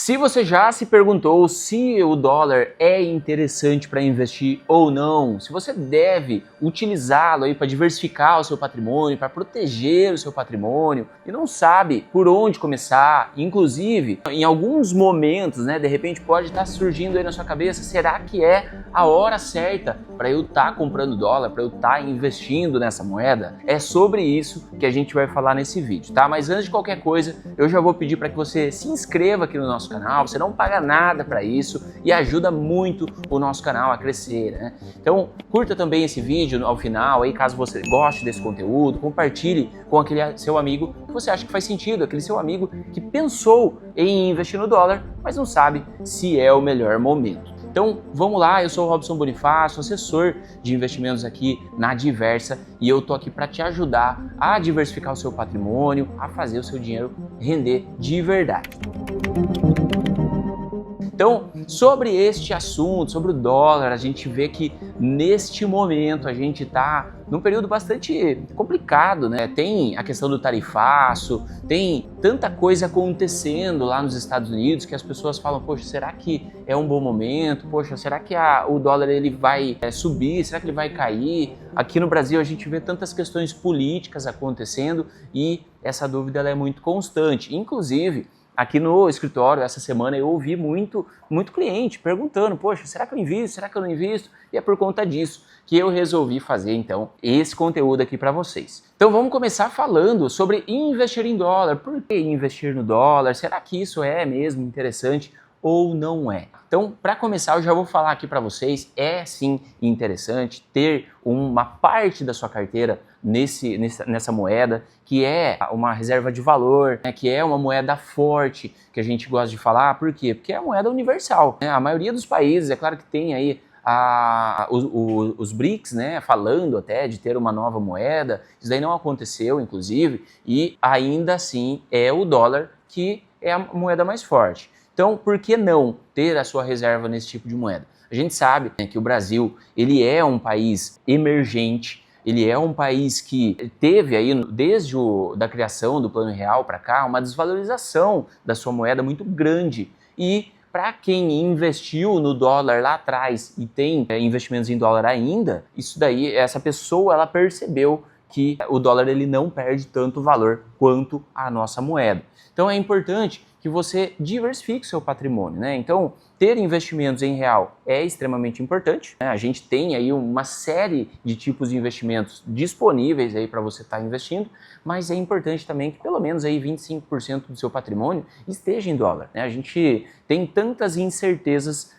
Se você já se perguntou se o dólar é interessante para investir ou não, se você deve utilizá-lo aí para diversificar o seu patrimônio, para proteger o seu patrimônio e não sabe por onde começar, inclusive em alguns momentos, né, de repente pode estar surgindo aí na sua cabeça, será que é a hora certa para eu estar comprando dólar, para eu estar investindo nessa moeda? É sobre isso que a gente vai falar nesse vídeo, tá? Mas antes de qualquer coisa, eu já vou pedir para que você se inscreva aqui no nosso canal, você não paga nada para isso e ajuda muito o nosso canal a crescer, né? Então, curta também esse vídeo ao final, aí caso você goste desse conteúdo, compartilhe com aquele seu amigo que você acha que faz sentido, aquele seu amigo que pensou em investir no dólar, mas não sabe se é o melhor momento. Então, vamos lá, eu sou o Robson Bonifácio, assessor de investimentos aqui na Diversa e eu tô aqui para te ajudar a diversificar o seu patrimônio, a fazer o seu dinheiro render de verdade. Então, sobre este assunto, sobre o dólar, a gente vê que neste momento a gente está num período bastante complicado, né? Tem a questão do tarifaço, tem tanta coisa acontecendo lá nos Estados Unidos que as pessoas falam, poxa, será que é um bom momento? Poxa, será que o dólar ele vai subir? Será que ele vai cair? Aqui no Brasil a gente vê tantas questões políticas acontecendo e essa dúvida ela é muito constante. Inclusive, aqui no escritório, essa semana, eu ouvi muito cliente perguntando, poxa, será que eu invisto? Será que eu não invisto? E é por conta disso que eu resolvi fazer, então, esse conteúdo aqui para vocês. Então vamos começar falando sobre investir em dólar. Por que investir no dólar? Será que isso é mesmo interessante ou não é? Então, para começar, eu já vou falar aqui para vocês, é sim interessante ter uma parte da sua carteira nessa moeda, que é uma reserva de valor, né, que é uma moeda forte, que a gente gosta de falar. Por quê? Porque é a moeda universal, né? A maioria dos países, é claro que tem aí os BRICS, né, falando até de ter uma nova moeda, isso daí não aconteceu, inclusive, e ainda assim é o dólar que é a moeda mais forte. Então, por que não ter a sua reserva nesse tipo de moeda? A gente sabe, né, que o Brasil ele é um país emergente, ele é um país que teve aí, desde da criação do Plano Real para cá, uma desvalorização da sua moeda muito grande. E para quem investiu no dólar lá atrás e tem investimentos em dólar ainda, isso daí, essa pessoa ela percebeu que o dólar ele não perde tanto valor quanto a nossa moeda. Então é importante que você diversifique o seu patrimônio, né? Então, ter investimentos em real é extremamente importante, né? A gente tem aí uma série de tipos de investimentos disponíveis aí para você estar investindo, mas é importante também que pelo menos aí 25% do seu patrimônio esteja em dólar, né? A gente tem tantas incertezas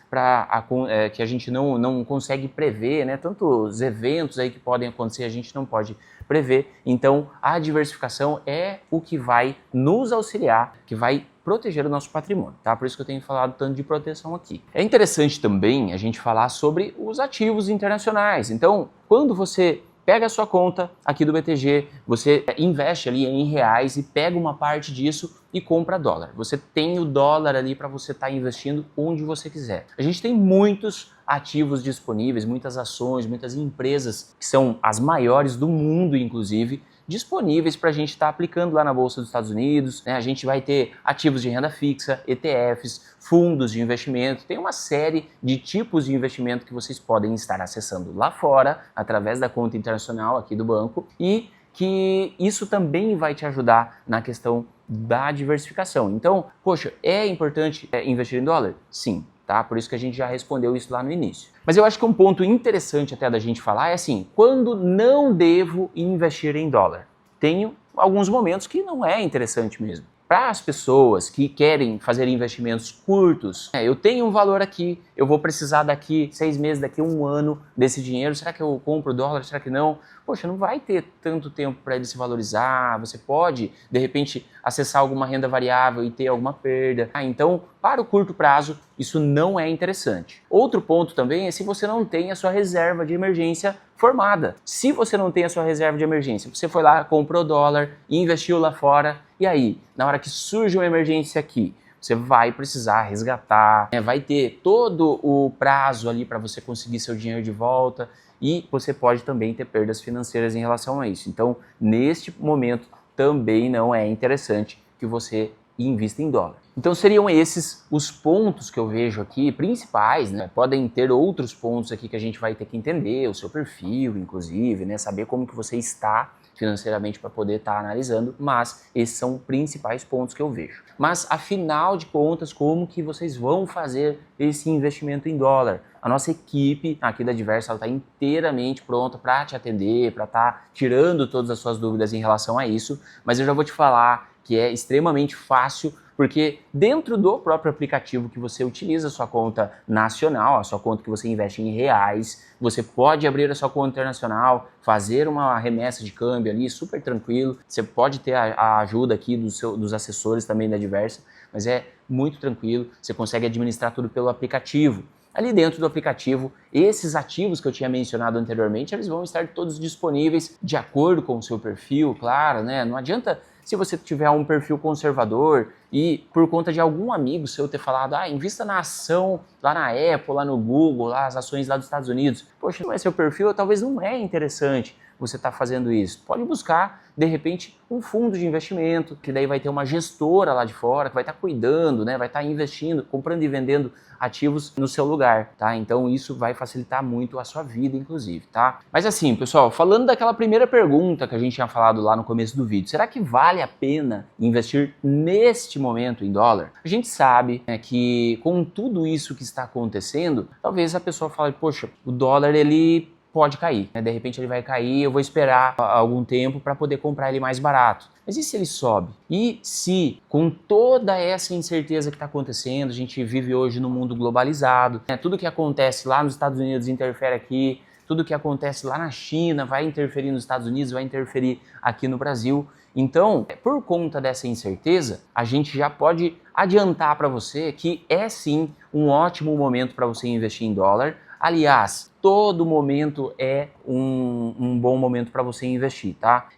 que a gente não consegue prever, né? Tantos eventos aí que podem acontecer, a gente não pode prever. Então, a diversificação é o que vai nos auxiliar, que vai proteger o nosso patrimônio, tá? Por isso que eu tenho falado tanto de proteção aqui. É interessante também a gente falar sobre os ativos internacionais. Então, quando você pega a sua conta aqui do BTG, você investe ali em reais e pega uma parte disso e compra dólar. Você tem o dólar ali para você estar investindo onde você quiser. A gente tem muitos ativos disponíveis, muitas ações, muitas empresas que são as maiores do mundo, inclusive, disponíveis para a gente estar aplicando lá na Bolsa dos Estados Unidos, né? A gente vai ter ativos de renda fixa, ETFs, fundos de investimento, tem uma série de tipos de investimento que vocês podem estar acessando lá fora, através da conta internacional aqui do banco, e que isso também vai te ajudar na questão da diversificação. Então, poxa, é importante investir em dólar? Sim. Tá? Por isso que a gente já respondeu isso lá no início. Mas eu acho que um ponto interessante até da gente falar é assim, quando não devo investir em dólar? Tenho alguns momentos que não é interessante mesmo. Para as pessoas que querem fazer investimentos curtos, eu tenho um valor aqui, eu vou precisar daqui 6 meses, daqui 1 ano desse dinheiro, será que eu compro dólar, será que não? Poxa, não vai ter tanto tempo para ele se valorizar, você pode, de repente, acessar alguma renda variável e ter alguma perda. Então, para o curto prazo, isso não é interessante. Outro ponto também é se você não tem a sua reserva de emergência formada. Se você não tem a sua reserva de emergência, você foi lá, comprou dólar, investiu lá fora, e aí, na hora que surge uma emergência aqui, você vai precisar resgatar, vai ter todo o prazo ali para você conseguir seu dinheiro de volta e você pode também ter perdas financeiras em relação a isso. Então, neste momento, também não é interessante que você e invista em dólar. Então seriam esses os pontos que eu vejo aqui, principais, né? Podem ter outros pontos aqui que a gente vai ter que entender, o seu perfil, inclusive, né? Saber como que você está financeiramente para poder estar analisando, mas esses são os principais pontos que eu vejo. Mas afinal de contas, como que vocês vão fazer esse investimento em dólar? A nossa equipe aqui da Diversa está inteiramente pronta para te atender, para estar tirando todas as suas dúvidas em relação a isso, mas eu já vou te falar que é extremamente fácil, porque dentro do próprio aplicativo que você utiliza a sua conta nacional, a sua conta que você investe em reais, você pode abrir a sua conta internacional, fazer uma remessa de câmbio ali, super tranquilo. Você pode ter a ajuda aqui dos assessores também da Diversa, mas é muito tranquilo, você consegue administrar tudo pelo aplicativo. Ali dentro do aplicativo, esses ativos que eu tinha mencionado anteriormente, eles vão estar todos disponíveis de acordo com o seu perfil, claro, né? Não adianta se você tiver um perfil conservador e por conta de algum amigo seu ter falado, invista na ação lá na Apple, lá no Google, lá as ações lá dos Estados Unidos. Poxa, não é seu perfil, talvez não é interessante você estar fazendo isso. Pode buscar, de repente, um fundo de investimento, que daí vai ter uma gestora lá de fora, que vai estar cuidando, né? Vai estar investindo, comprando e vendendo ativos no seu lugar, tá? Então isso vai facilitar muito a sua vida, inclusive, tá? Mas assim, pessoal, falando daquela primeira pergunta que a gente tinha falado lá no começo do vídeo, será que vale a pena investir neste momento em dólar? A gente sabe, né, que com tudo isso que está acontecendo, talvez a pessoa fale, poxa, o dólar ele pode cair, né? De repente ele vai cair, eu vou esperar algum tempo para poder comprar ele mais barato. Mas e se ele sobe? E se, com toda essa incerteza que está acontecendo, a gente vive hoje num mundo globalizado, né? Tudo que acontece lá nos Estados Unidos interfere aqui, tudo que acontece lá na China vai interferir nos Estados Unidos, vai interferir aqui no Brasil. Então, por conta dessa incerteza, a gente já pode adiantar para você que é sim um ótimo momento para você investir em dólar. Aliás, todo momento é um bom momento para você investir, tá?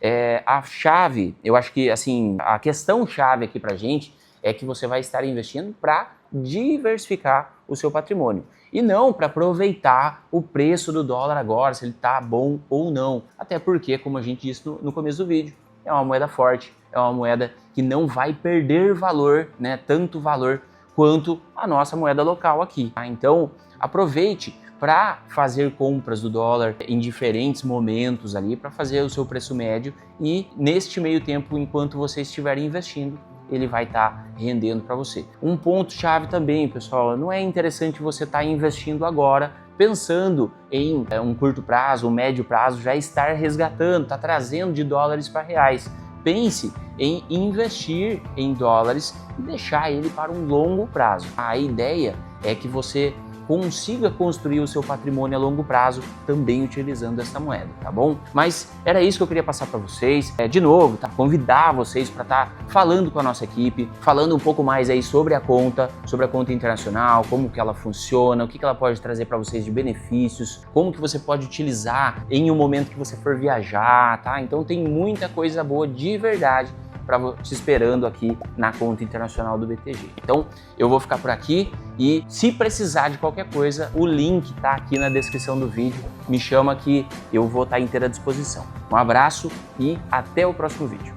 A chave, eu acho que assim, a questão chave aqui pra gente é que você vai estar investindo para diversificar o seu patrimônio e não para aproveitar o preço do dólar agora, se ele tá bom ou não. Até porque, como a gente disse no começo do vídeo, é uma moeda forte, é uma moeda que não vai perder valor, né? Tanto valor quanto a nossa moeda local aqui, tá? Então, aproveite para fazer compras do dólar em diferentes momentos ali, para fazer o seu preço médio e neste meio tempo, enquanto você estiver investindo, ele vai estar rendendo para você. Um ponto chave também, pessoal, não é interessante você estar investindo agora pensando em um curto prazo, um médio prazo, já estar resgatando, tá trazendo de dólares para reais. Pense em investir em dólares e deixar ele para um longo prazo. A ideia é que você consiga construir o seu patrimônio a longo prazo também utilizando essa moeda, tá bom? Mas era isso que eu queria passar para vocês. De novo, tá? Convidar vocês para estar falando com a nossa equipe, falando um pouco mais aí sobre a conta internacional, como que ela funciona, o que ela pode trazer para vocês de benefícios, como que você pode utilizar em um momento que você for viajar, tá? Então tem muita coisa boa de verdade te esperando aqui na conta internacional do BTG. Então eu vou ficar por aqui e se precisar de qualquer coisa, o link tá aqui na descrição do vídeo. Me chama que eu vou estar inteira à disposição. Um abraço e até o próximo vídeo.